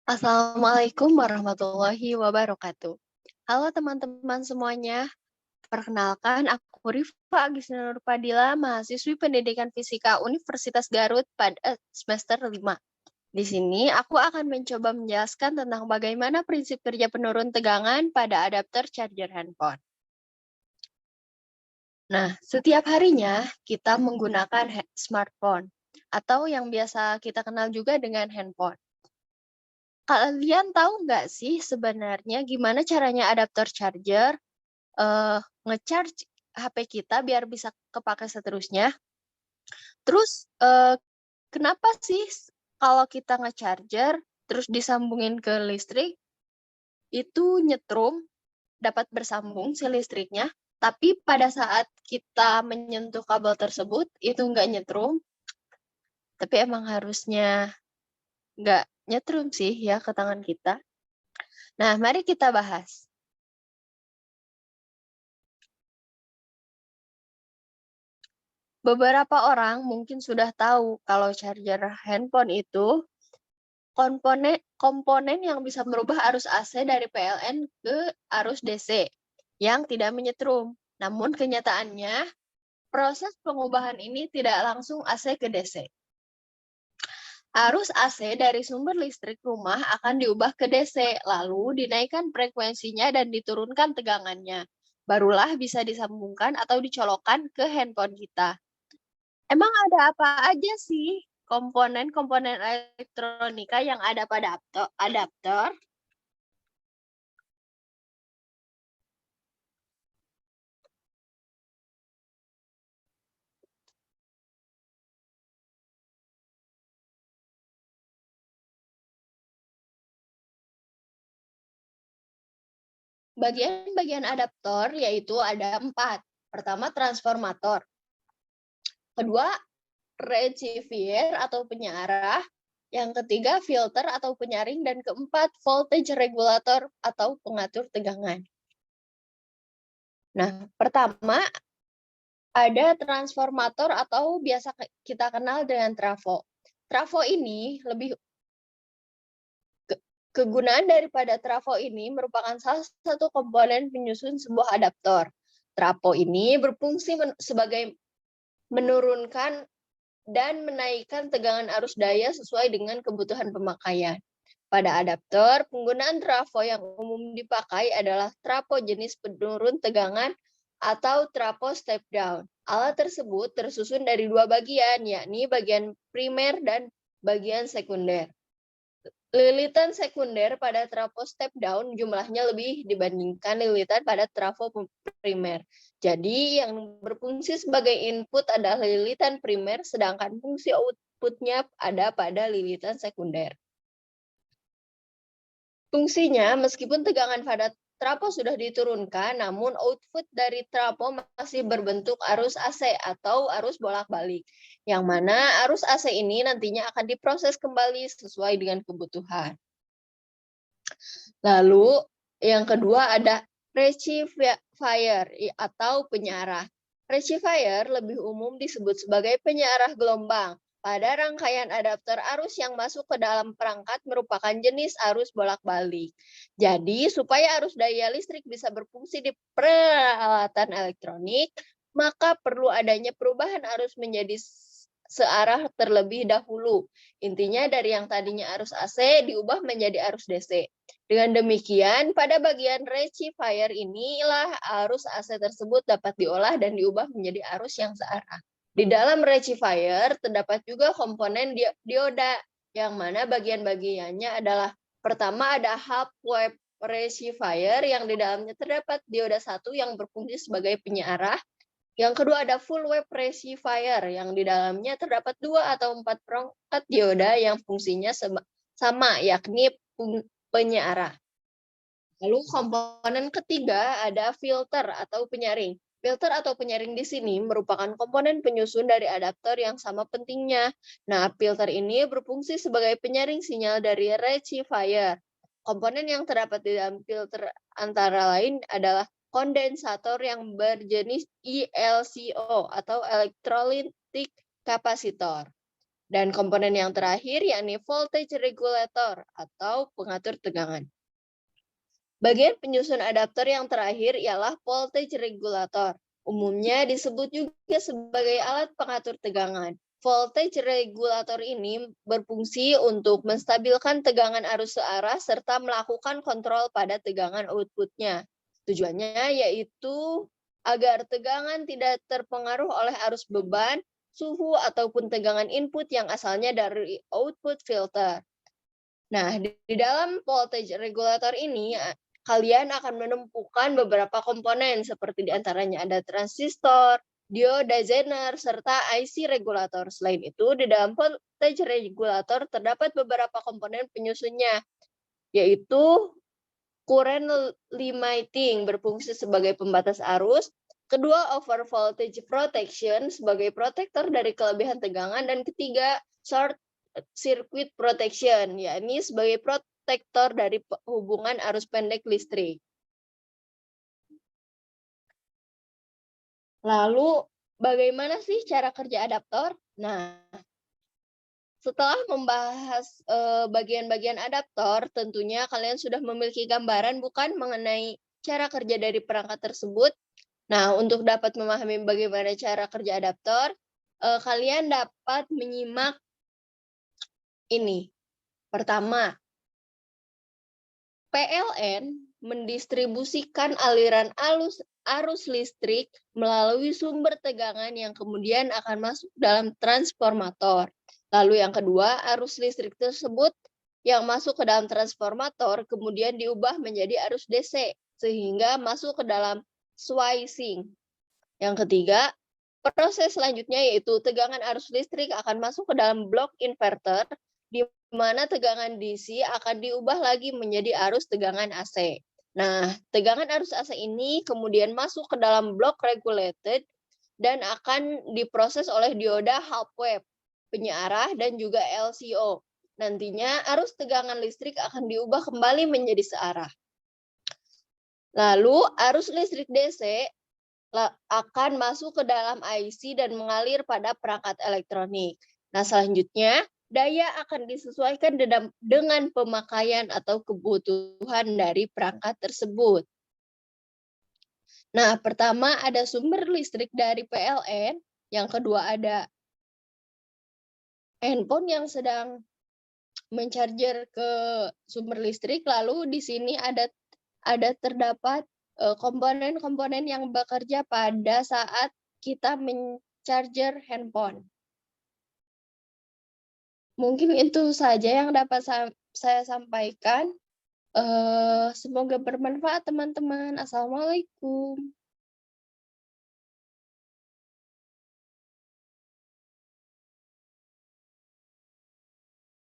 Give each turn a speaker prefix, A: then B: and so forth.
A: Assalamualaikum warahmatullahi wabarakatuh. Halo teman-teman semuanya, perkenalkan aku Rifa Agustina Nurpadila, mahasiswi Pendidikan Fisika Universitas Garut pada semester 5. Di sini aku akan mencoba menjelaskan tentang bagaimana prinsip kerja penurun tegangan pada adapter charger handphone. Nah, setiap harinya kita menggunakan smartphone atau yang biasa kita kenal juga dengan handphone. Kalian tahu nggak sih sebenarnya gimana caranya adaptor charger nge-charge HP kita biar bisa kepakai seterusnya? Terus, kenapa sih kalau kita nge-charger terus disambungin ke listrik, itu nyetrum, dapat bersambung si listriknya, tapi pada saat kita menyentuh kabel tersebut, itu nggak nyetrum, tapi emang harusnya nggak nyetrum sih ya ke tangan kita. Nah, mari kita bahas. Beberapa orang mungkin sudah tahu kalau charger handphone itu komponen yang bisa merubah arus AC dari PLN ke arus DC yang tidak menyetrum. Namun kenyataannya, proses pengubahan ini tidak langsung AC ke DC. Arus AC dari sumber listrik rumah akan diubah ke DC, lalu dinaikkan frekuensinya dan diturunkan tegangannya. Barulah bisa disambungkan atau dicolokkan ke handphone kita. Emang ada apa aja sih komponen-komponen elektronika yang ada pada adaptor? Bagian-bagian adaptor yaitu ada 4. Pertama, transformator. Kedua, rectifier atau penyiarah. Yang ketiga, filter atau penyaring. Dan keempat, voltage regulator atau pengatur tegangan. Nah, pertama ada transformator atau biasa kita kenal dengan trafo. Trafo ini kegunaan daripada trafo ini merupakan salah satu komponen penyusun sebuah adaptor. Trafo ini berfungsi sebagai menurunkan dan menaikkan tegangan arus daya sesuai dengan kebutuhan pemakaian. Pada adaptor, penggunaan trafo yang umum dipakai adalah trafo jenis penurun tegangan atau trafo step down. Alat tersebut tersusun dari 2 bagian, yakni bagian primer dan bagian sekunder. Lilitan sekunder pada trafo step down jumlahnya lebih dibandingkan lilitan pada trafo primer. Jadi yang berfungsi sebagai input adalah lilitan primer, sedangkan fungsi outputnya ada pada lilitan sekunder. Fungsinya, meskipun tegangan pada trafo sudah diturunkan, namun output dari trafo masih berbentuk arus AC atau arus bolak-balik, yang mana arus AC ini nantinya akan diproses kembali sesuai dengan kebutuhan. Lalu yang kedua ada rectifier atau penyarah. Rectifier lebih umum disebut sebagai penyarah gelombang. Pada rangkaian adapter arus yang masuk ke dalam perangkat merupakan jenis arus bolak-balik. Jadi, supaya arus daya listrik bisa berfungsi di peralatan elektronik, maka perlu adanya perubahan arus menjadi searah terlebih dahulu. Intinya dari yang tadinya arus AC diubah menjadi arus DC. Dengan demikian, pada bagian rectifier inilah arus AC tersebut dapat diolah dan diubah menjadi arus yang searah. Di dalam rectifier terdapat juga komponen dioda, yang mana bagian-bagiannya adalah pertama ada half wave rectifier yang di dalamnya terdapat dioda 1 yang berfungsi sebagai penyiarah. Yang kedua ada full wave rectifier yang di dalamnya terdapat 2 atau 4 perangkat dioda yang fungsinya sama, yakni penyiarah. Lalu komponen ketiga ada filter atau penyaring. Filter atau penyaring di sini merupakan komponen penyusun dari adaptor yang sama pentingnya. Nah, filter ini berfungsi sebagai penyaring sinyal dari rectifier. Komponen yang terdapat di dalam filter antara lain adalah kondensator yang berjenis ELCO atau electrolytic capacitor. Dan komponen yang terakhir yakni voltage regulator atau pengatur tegangan. Bagian penyusun adaptor yang terakhir ialah voltage regulator. Umumnya disebut juga sebagai alat pengatur tegangan. Voltage regulator ini berfungsi untuk menstabilkan tegangan arus searah serta melakukan kontrol pada tegangan outputnya. Tujuannya yaitu agar tegangan tidak terpengaruh oleh arus beban, suhu, ataupun tegangan input yang asalnya dari output filter. Nah, di dalam voltage regulator ini, kalian akan menemukan beberapa komponen seperti diantaranya ada transistor, dioda Zener, serta IC regulator. Selain itu, di dalam voltage regulator terdapat beberapa komponen penyusunnya, yaitu current limiting berfungsi sebagai pembatas arus, kedua over voltage protection sebagai protektor dari kelebihan tegangan, dan ketiga short circuit protection, yakni sebagai protektor dari hubungan arus pendek listrik. Lalu, bagaimana sih cara kerja adaptor? Nah, setelah membahas bagian-bagian adaptor, tentunya kalian sudah memiliki gambaran bukan mengenai cara kerja dari perangkat tersebut. Nah, untuk dapat memahami bagaimana cara kerja adaptor, kalian dapat menyimak ini. Pertama, PLN mendistribusikan aliran arus listrik melalui sumber tegangan yang kemudian akan masuk dalam transformator. Lalu yang kedua, arus listrik tersebut yang masuk ke dalam transformator kemudian diubah menjadi arus DC sehingga masuk ke dalam switching. Yang ketiga, proses selanjutnya yaitu tegangan arus listrik akan masuk ke dalam blok inverter di mana tegangan DC akan diubah lagi menjadi arus tegangan AC. Nah, tegangan arus AC ini kemudian masuk ke dalam blok regulated dan akan diproses oleh dioda half wave, penyearah, dan juga LCO. Nantinya arus tegangan listrik akan diubah kembali menjadi searah. Lalu arus listrik DC akan masuk ke dalam IC dan mengalir pada perangkat elektronik. Nah, selanjutnya daya akan disesuaikan dengan pemakaian atau kebutuhan dari perangkat tersebut. Nah, pertama ada sumber listrik dari PLN, yang kedua ada handphone yang sedang mencharger ke sumber listrik, lalu di sini ada terdapat komponen-komponen yang bekerja pada saat kita mencharger handphone. Mungkin itu saja yang dapat saya sampaikan. Semoga bermanfaat teman-teman. Assalamualaikum.